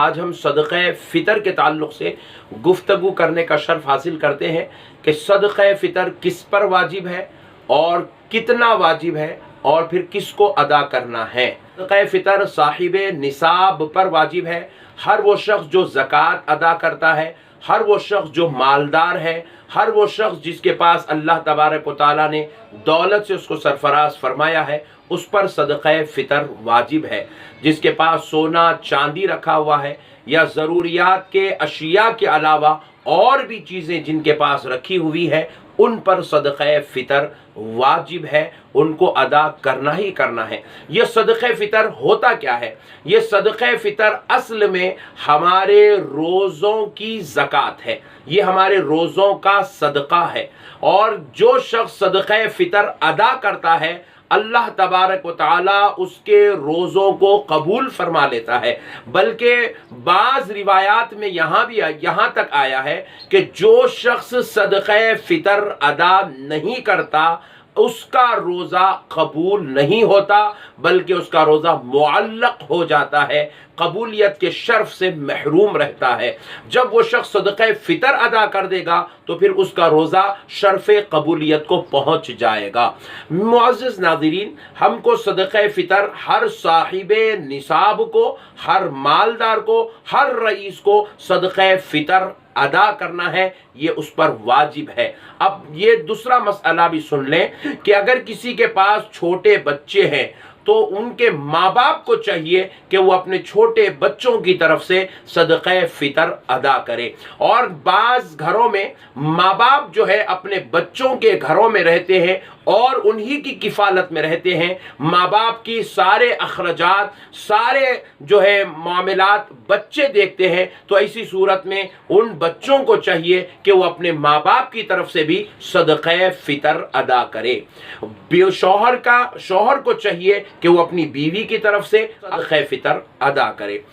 आज हम सदक़े फ़ितर के ताल्लुक़ से गुफ्तगू करने का शर्फ़ हासिल करते हैं कि सदक़े फ़ितर किस पर वाजिब है और कितना वाजिब है और फिर किसको अदा करना है। सदक़े फ़ितर साहिब निसाब पर वाजिब है। हर वो शख्स जो ज़कात अदा करता है, हर वो शख्स जो मालदार है, हर वो शख्स जिसके पास अल्लाह तबारक व तआला ने दौलत से उसको सरफराज फरमाया है, उस पर सदक़े फ़ितर वाजिब है। जिसके पास सोना चांदी रखा हुआ है या ज़रूरियात के अशिया के अलावा और भी चीज़ें जिनके पास रखी हुई है, उन पर सदक़े फ़ितर वाजिब है, उनको अदा करना ही करना है। ये सदक़े फ़ितर होता क्या है? ये सदक़े फ़ितर असल में हमारे रोज़ों की ज़कात है, ये हमारे रोज़ों का सदका है। और जो शख्स सदक़े फ़ितर अदा करता है, अल्लाह तबारक व तआला उसके रोज़ों को कबूल फरमा लेता है। बल्कि बाज़ रिवायात में यहाँ तक आया है कि जो शख्स सदक़े फ़ितर अदा नहीं करता, उसका रोज़ा कबूल नहीं होता, बल्कि उसका रोज़ा मुअल्लक़ हो जाता है, कबूलियत के शर्फ से महरूम रहता है। जब वो शख्स सदक़े फ़ितर अदा कर देगा तो फिर उसका रोज़ा शर्फ कबूलियत को पहुँच जाएगा। मुअज़्ज़िज़ नाज़रीन, हमको सदक़े फ़ितर हर साहिब निसाब को, हर मालदार को, हर रईस को सदक़े फ़ितर अदा करना है, ये उस पर वाजिब है। अब ये दूसरा मसला भी सुन लें कि अगर किसी के पास छोटे बच्चे हैं तो उनके माँ बाप को चाहिए कि वो अपने छोटे बच्चों की तरफ से सदक़े फ़ितर अदा करे। और बाज़ घरों में माँ बाप जो है अपने बच्चों के घरों में रहते हैं और उन्हीं की किफ़ालत में रहते हैं। माँ बाप की सारे अखराजात, सारे जो है मामलात बच्चे देखते हैं। तो ऐसी सूरत में उन बच्चों को चाहिए कि वो अपने माँ बाप की तरफ से भी सदक़े फ़ितर अदा करे। शौहर को चाहिए कि वो अपनी बीवी की तरफ से सदक़े फ़ितर अदा करे।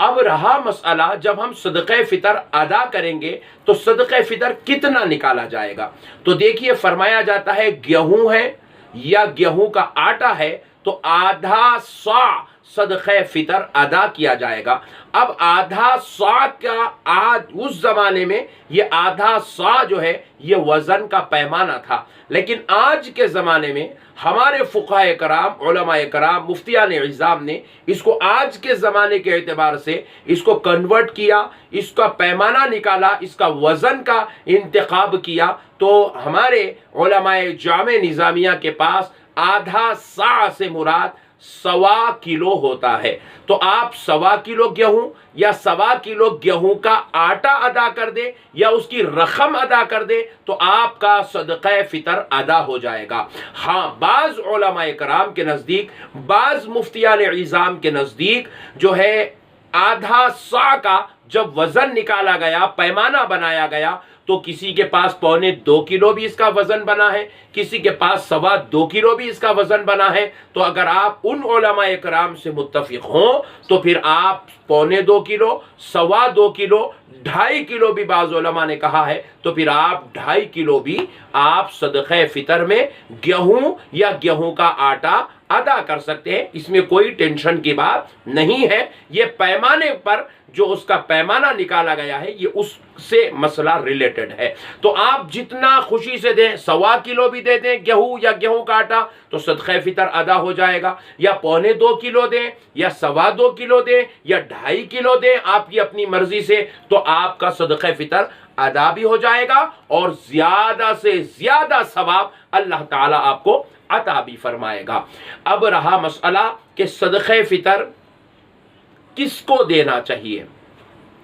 अब रहा मसला, जब हम सदक़े फ़ितर अदा करेंगे तो सदक़े फ़ितर कितना निकाला जाएगा? तो देखिए, फरमाया जाता है गेहूं है या गेहूं का आटा है तो आधा सा सदक़े फ़ितर अदा किया जाएगा। अब आधा सा का आज उस ज़माने में ये आधा सा जो है ये वज़न का पैमाना था, लेकिन आज के ज़माने में हमारे फ़ुक़हा कराम, उलमाए कराम, मुफ्तियान इज़ाम ने इसको आज के ज़माने के एतबार से इसको कन्वर्ट किया, इसका पैमाना निकाला, इसका वज़न का इंतखाब किया। तो हमारे उलमाए जामे निज़ामिया के पास आधा सा से मुराद 1.25 किलो होता है। तो आप 1.25 किलो गेहूं या 1.25 किलो गेहूं का आटा अदा कर दे या उसकी रकम अदा कर दे तो आपका सदक़े फ़ितर अदा हो जाएगा। हाँ, बाज़ उलमाए कराम के नज़दीक, बाज़ मुफ्तियान इज़ाम के नज़दीक जो है आधा सा का जब वज़न निकाला गया, पैमाना बनाया गया, तो किसी के पास 1.25 किलो भी इसका वज़न बना है, किसी के पास 2.25 किलो भी इसका वज़न बना है। तो अगर आप उन उलमाए कराम से मुत्तफ़िक़ हों तो फिर आप 2.25 किलो, 2.25 किलो, 2.5 किलो भी बाज़ उलमा ने कहा है, तो फिर आप 2.5 किलो भी आप सदक़े फ़ितर में गेहूं या गेहूं का आटा अदा कर सकते हैं। इसमें कोई टेंशन की बात नहीं है। ये पैमाने पर जो उसका पैमाना निकाला गया है ये उससे मसला रिलेटेड है। तो आप जितना खुशी से दें, 1.25 किलो भी दे दें गेहूं या गेहूं का आटा तो सदक़े फ़ितर अदा हो जाएगा, या 2.25 किलो दें या 2.25 किलो दें या 2.5 किलो दें, आपकी अपनी मर्जी से, तो आपका सदक़े फ़ितर अदा भी हो जाएगा और ज़्यादा से ज़्यादा सवाब अल्लाह ताला आपको अता भी फरमाएगा। अब रहा मसला कि सदक़े फ़ितर किसको देना चाहिए,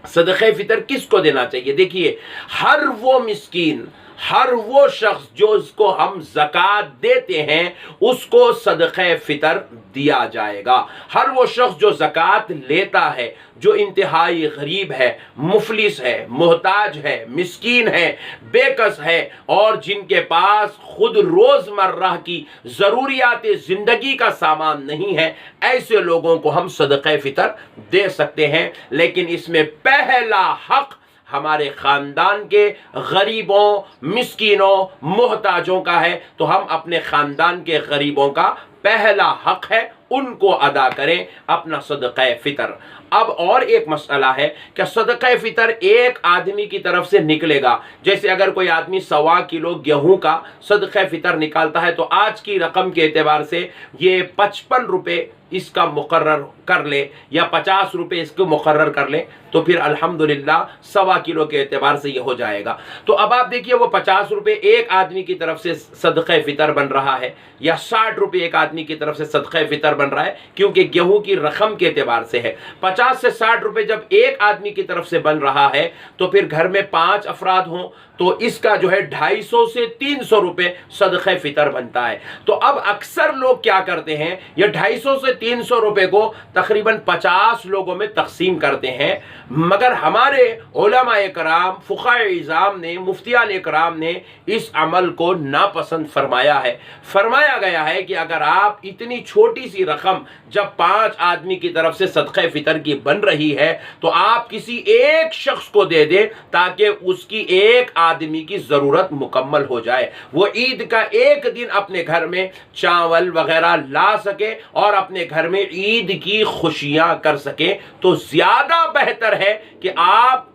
सदक़े फ़ितर किसको देना चाहिए? देखिए, हर वो मिस्कीन, हर वो शख्स जो उसको हम ज़कात देते हैं उसको सदक़े फ़ितर दिया जाएगा। हर वो शख्स जो ज़कात लेता है, जो इंतहाई गरीब है, मुफलिस है, मोहताज है, मिस्कीन है, बेकस है और जिनके पास खुद रोज़मर्रा की ज़रूरियात ज़िंदगी का सामान नहीं है, ऐसे लोगों को हम सदक़े फ़ितर दे सकते हैं। लेकिन इसमें पहला हक़ हमारे ख़ानदान के गरीबों, मिस्कीनों, मोहताजों का है। तो हम अपने ख़ानदान के गरीबों का पहला हक है उनको अदा करें अपना सदक़े फ़ितर। अब और एक मसला है कि सदक़े फ़ितर एक आदमी की तरफ से निकलेगा। जैसे अगर कोई आदमी 1.25 किलो गेहूं का सदक़े फ़ितर निकालता है तो आज की रकम के एतबार से ये 55 रुपये इसका मुकर्रर कर ले या 50 रुपये इसको मुकर्रर कर ले तो फिर अल्हम्दुलिल्लाह 1.25 किलो के एतबार से ये हो जाएगा। तो अब आप देखिए वो 50 रुपये एक आदमी की तरफ से सदक़े फ़ितर बन रहा है या 60 रुपये एक आदमी की तरफ से सदक़े फ़ितर बन रहा है, क्योंकि गेहूं की रकम के एतबार से है। 50 से 60 रुपये जब एक आदमी की तरफ से बन रहा है तो फिर घर में 5 अफराद हों तो इसका जो है 250 से 300 रुपये सदक़े फ़ितर बनता है। तो अब अक्सर लोग क्या करते हैं, ये 250 से 300 रुपये को तकरीबन 50 लोगों में तकसीम करते हैं। मगर हमारे उलमाए कराम, फुक़हाए इज़ाम ने, मुफ्तियान कराम ने इस अमल को नापसंद फरमाया है। फरमाया गया है कि अगर आप इतनी छोटी सी रकम जब 5 आदमी की तरफ से सदक़े फ़ितर की बन रही है तो आप किसी एक शख्स को दे दें ताकि उसकी एक आदमी की ज़रूरत मुकम्मल हो जाए, वो ईद का एक दिन अपने घर में चावल वगैरह ला सके और अपने घर में ईद की खुशियां कर सके। तो ज़्यादा बेहतर है कि आप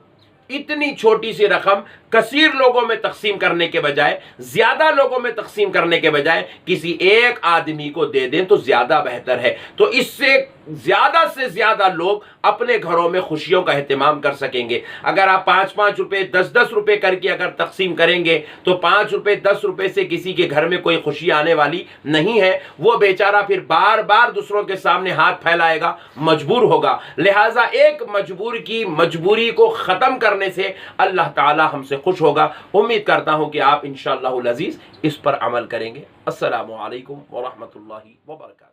इतनी छोटी सी रकम कसीर लोगों में तकसीम करने के बजाय, ज्यादा लोगों में तकसीम करने के बजाय किसी एक आदमी को दे दें तो ज्यादा बेहतर है। तो इससे ज्यादा से ज्यादा लोग अपने घरों में खुशियों का एहतमाम कर सकेंगे। अगर आप 5-5 रुपए 10-10 रुपए करके अगर तकसीम करेंगे तो 5 रुपए 10 रुपए से किसी के घर में कोई खुशी आने वाली नहीं है। वो बेचारा फिर बार बार दूसरों के सामने हाथ फैलाएगा, मजबूर होगा। लिहाजा एक मजबूरी को ख़त्म करने से अल्लाह ताला हमसे खुश होगा। उम्मीद करता हूं कि आप इंशाअल्लाहुल अज़ीज़ इस पर अमल करेंगे। अस्सलामु अलैकुम व रहमतुल्लाहि व बरकातुहू।